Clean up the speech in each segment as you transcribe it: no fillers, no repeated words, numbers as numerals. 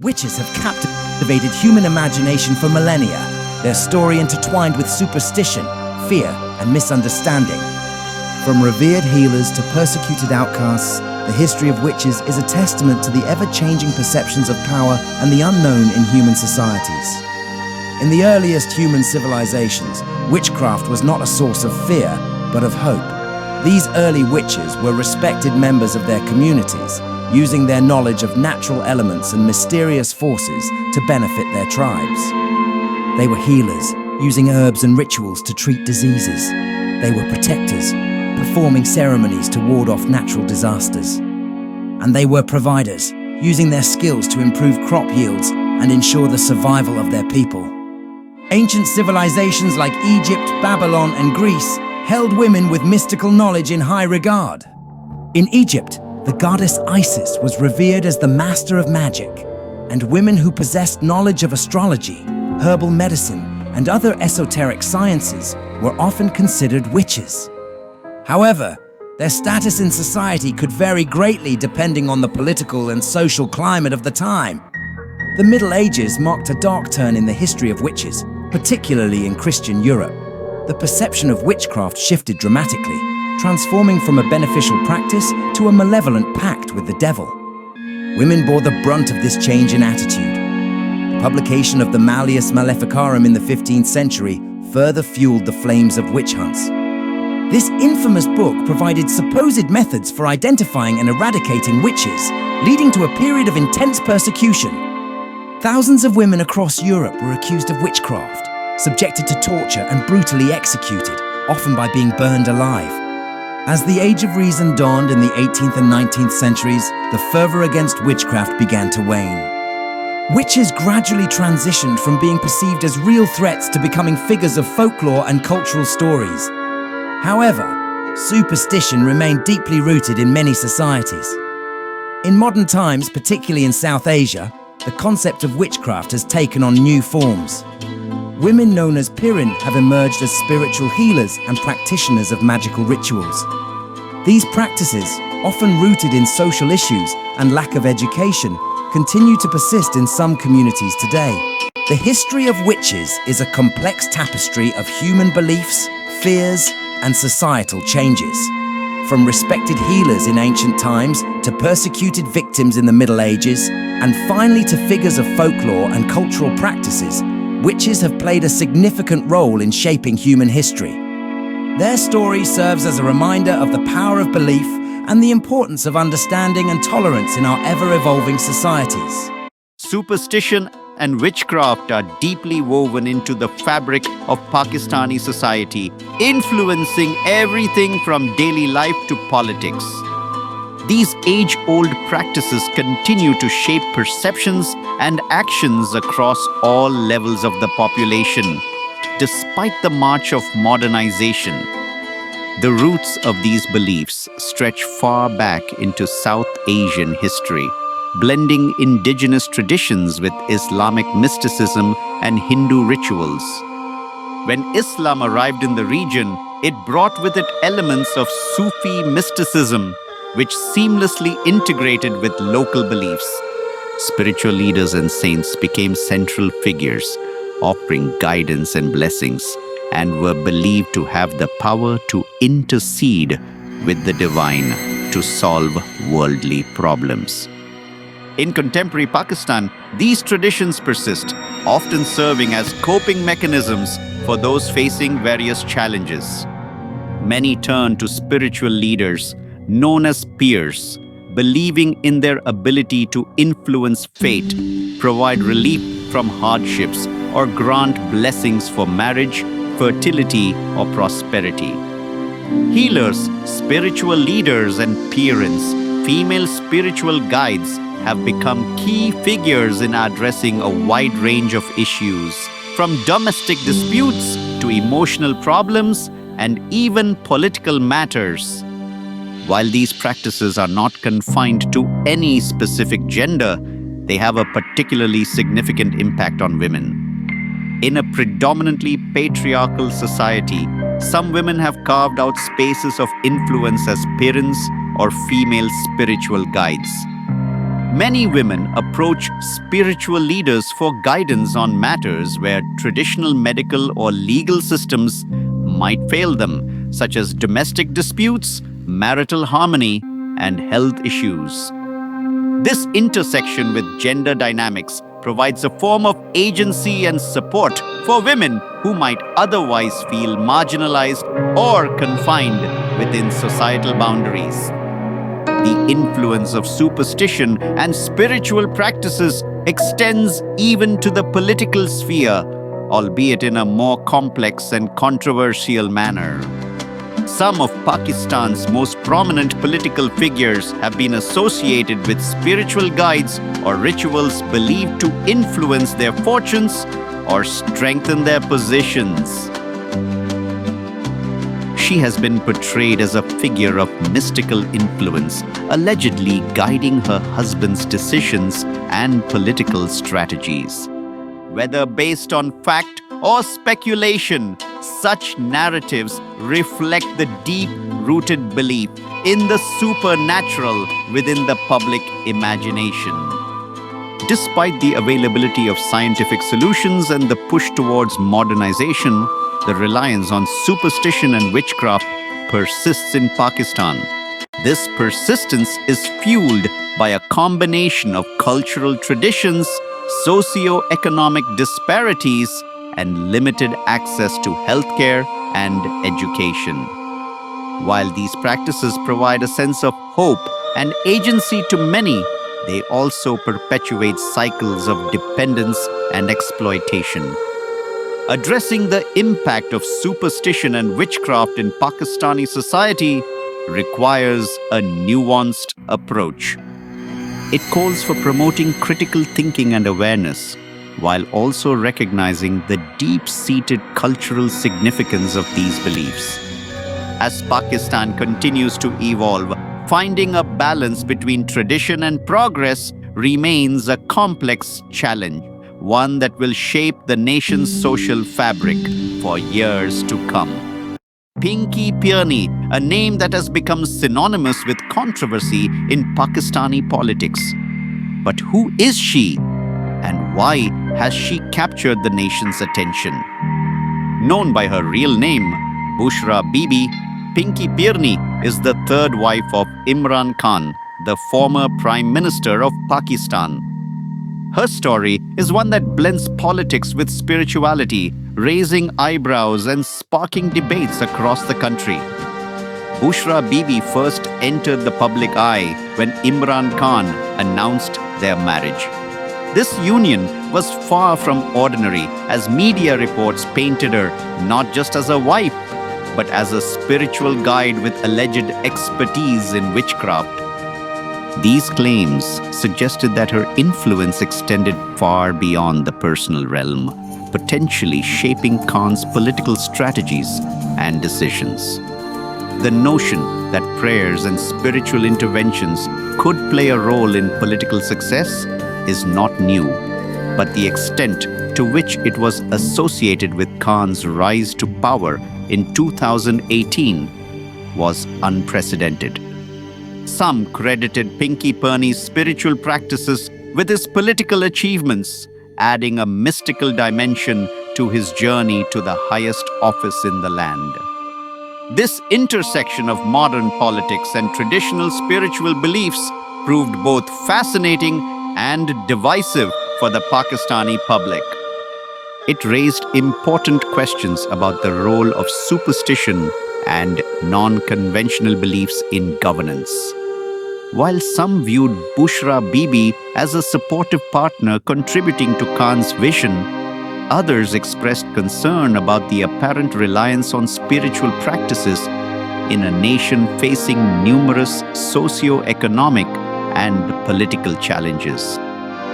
Witches have captivated human imagination for millennia, their story intertwined with superstition, fear, and misunderstanding. From revered healers to persecuted outcasts, the history of witches is a testament to the ever-changing perceptions of power and the unknown in human societies. In the earliest human civilizations, witchcraft was not a source of fear, but of hope. These early witches were respected members of their communities, using their knowledge of natural elements and mysterious forces to benefit their tribes. They were healers, using herbs and rituals to treat diseases. They were protectors, performing ceremonies to ward off natural disasters. And they were providers, using their skills to improve crop yields and ensure the survival of their people. Ancient civilizations like Egypt, Babylon, and Greece held women with mystical knowledge in high regard. In Egypt, the goddess Isis was revered as the master of magic, and women who possessed knowledge of astrology, herbal medicine, and other esoteric sciences were often considered witches. However, their status in society could vary greatly depending on the political and social climate of the time. The Middle Ages marked a dark turn in the history of witches, particularly in Christian Europe. The perception of witchcraft shifted dramatically, transforming from a beneficial practice to a malevolent pact with the devil. Women bore the brunt of this change in attitude. The publication of the Malleus Maleficarum in the 15th century further fueled the flames of witch hunts. This infamous book provided supposed methods for identifying and eradicating witches, leading to a period of intense persecution. Thousands of women across Europe were accused of witchcraft, subjected to torture and brutally executed, often by being burned alive. As the Age of Reason dawned in the 18th and 19th centuries, the fervor against witchcraft began to wane. Witches gradually transitioned from being perceived as real threats to becoming figures of folklore and cultural stories. However, superstition remained deeply rooted in many societies. In modern times, particularly in South Asia, the concept of witchcraft has taken on new forms. Women known as Pirni have emerged as spiritual healers and practitioners of magical rituals. These practices, often rooted in social issues and lack of education, continue to persist in some communities today. The history of witches is a complex tapestry of human beliefs, fears, and societal changes. From respected healers in ancient times to persecuted victims in the Middle Ages, and finally to figures of folklore and cultural practices, witches have played a significant role in shaping human history. Their story serves as a reminder of the power of belief and the importance of understanding and tolerance in our ever-evolving societies. Superstition and witchcraft are deeply woven into the fabric of Pakistani society, influencing everything from daily life to politics. These age-old practices continue to shape perceptions and actions across all levels of the population, despite the march of modernization. The roots of these beliefs stretch far back into South Asian history, blending indigenous traditions with Islamic mysticism and Hindu rituals. When Islam arrived in the region, it brought with it elements of Sufi mysticism, which seamlessly integrated with local beliefs. Spiritual leaders and saints became central figures, offering guidance and blessings, and were believed to have the power to intercede with the divine to solve worldly problems. In contemporary Pakistan, these traditions persist, often serving as coping mechanisms for those facing various challenges. Many turn to spiritual leaders, known as peers, believing in their ability to influence fate, provide relief from hardships, or grant blessings for marriage, fertility, or prosperity. Healers, spiritual leaders, and parents, female spiritual guides, have become key figures in addressing a wide range of issues, from domestic disputes to emotional problems and even political matters. While these practices are not confined to any specific gender, they have a particularly significant impact on women. In a predominantly patriarchal society, Some women have carved out spaces of influence as Pirins or female spiritual guides. Many women approach spiritual leaders for guidance on matters where traditional medical or legal systems might fail them, such as domestic disputes, marital harmony, and health issues. This intersection with gender dynamics provides a form of agency and support for women who might otherwise feel marginalized or confined within societal boundaries. The influence of superstition and spiritual practices extends even to the political sphere, albeit in a more complex and controversial manner. Some of Pakistan's most prominent political figures have been associated with spiritual guides or rituals believed to influence their fortunes or strengthen their positions. She has been portrayed as a figure of mystical influence, allegedly guiding her husband's decisions and political strategies. Whether based on fact or speculation, such narratives reflect the deep-rooted belief in the supernatural within the public imagination. Despite the availability of scientific solutions and the push towards modernization, the reliance on superstition and witchcraft persists in Pakistan. This persistence is fueled by a combination of cultural traditions, socio-economic disparities, and limited access to healthcare and education. While these practices provide a sense of hope and agency to many, they also perpetuate cycles of dependence and exploitation. Addressing the impact of superstition and witchcraft in Pakistani society requires a nuanced approach. It calls for promoting critical thinking and awareness, while also recognizing the deep-seated cultural significance of these beliefs. As Pakistan continues to evolve, finding a balance between tradition and progress remains a complex challenge, one that will shape the nation's social fabric for years to come. Pinky Pirni, a name that has become synonymous with controversy in Pakistani politics. But who is she? And why has she captured the nation's attention? Known by her real name, Bushra Bibi, Pinky Pirni is the third wife of Imran Khan, the former Prime Minister of Pakistan. Her story is one that blends politics with spirituality, raising eyebrows and sparking debates across the country. Bushra Bibi first entered the public eye when Imran Khan announced their marriage. This union was far from ordinary, as media reports painted her not just as a wife, but as a spiritual guide with alleged expertise in witchcraft. These claims suggested that her influence extended far beyond the personal realm, potentially shaping Khan's political strategies and decisions. The notion that prayers and spiritual interventions could play a role in political success is not new, but the extent to which it was associated with Khan's rise to power in 2018 was unprecedented. Some credited Pinky Pirni's spiritual practices with his political achievements, adding a mystical dimension to his journey to the highest office in the land. This intersection of modern politics and traditional spiritual beliefs proved both fascinating and divisive for the Pakistani public. It raised important questions about the role of superstition and non-conventional beliefs in governance. While some viewed Bushra Bibi as a supportive partner contributing to Khan's vision, others expressed concern about the apparent reliance on spiritual practices in a nation facing numerous socio-economic and political challenges.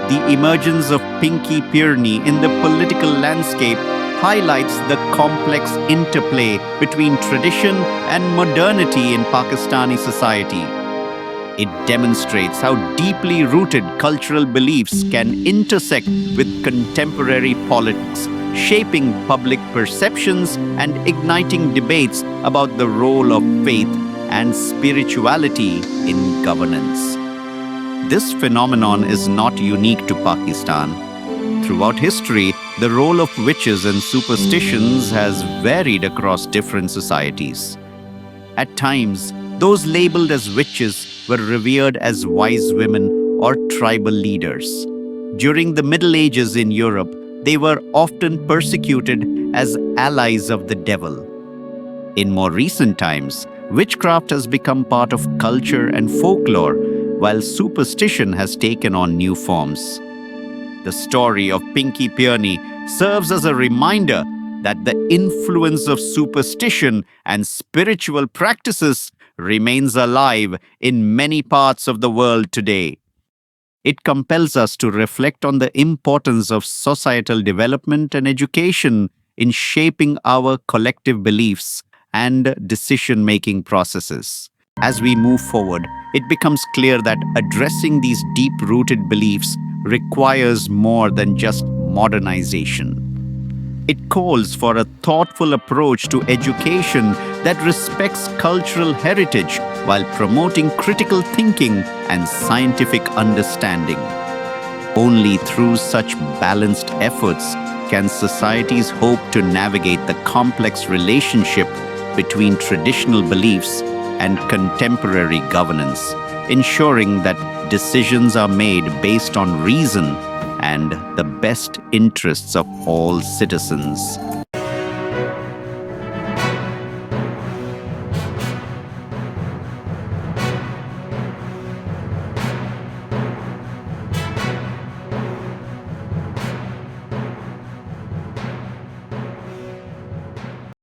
The emergence of Pinky Pirni in the political landscape highlights the complex interplay between tradition and modernity in Pakistani society. It demonstrates how deeply rooted cultural beliefs can intersect with contemporary politics shaping public perceptions and igniting debates about the role of faith and spirituality in governance. This phenomenon is not unique to Pakistan. Throughout history, the role of witches and superstitions has varied across different societies. At times, those labeled as witches were revered as wise women or tribal leaders. During the Middle Ages in Europe, they were often persecuted as allies of the devil. In more recent times, witchcraft has become part of culture and folklore, while superstition has taken on new forms. The story of Pinky Pirni serves as a reminder that the influence of superstition and spiritual practices remains alive in many parts of the world today. It compels us to reflect on the importance of societal development and education in shaping our collective beliefs and decision-making processes. As we move forward, it becomes clear that addressing these deep-rooted beliefs requires more than just modernization. It calls for a thoughtful approach to education that respects cultural heritage while promoting critical thinking and scientific understanding. Only through such balanced efforts can societies hope to navigate the complex relationship between traditional beliefs and contemporary governance, ensuring that decisions are made based on reason and the best interests of all citizens.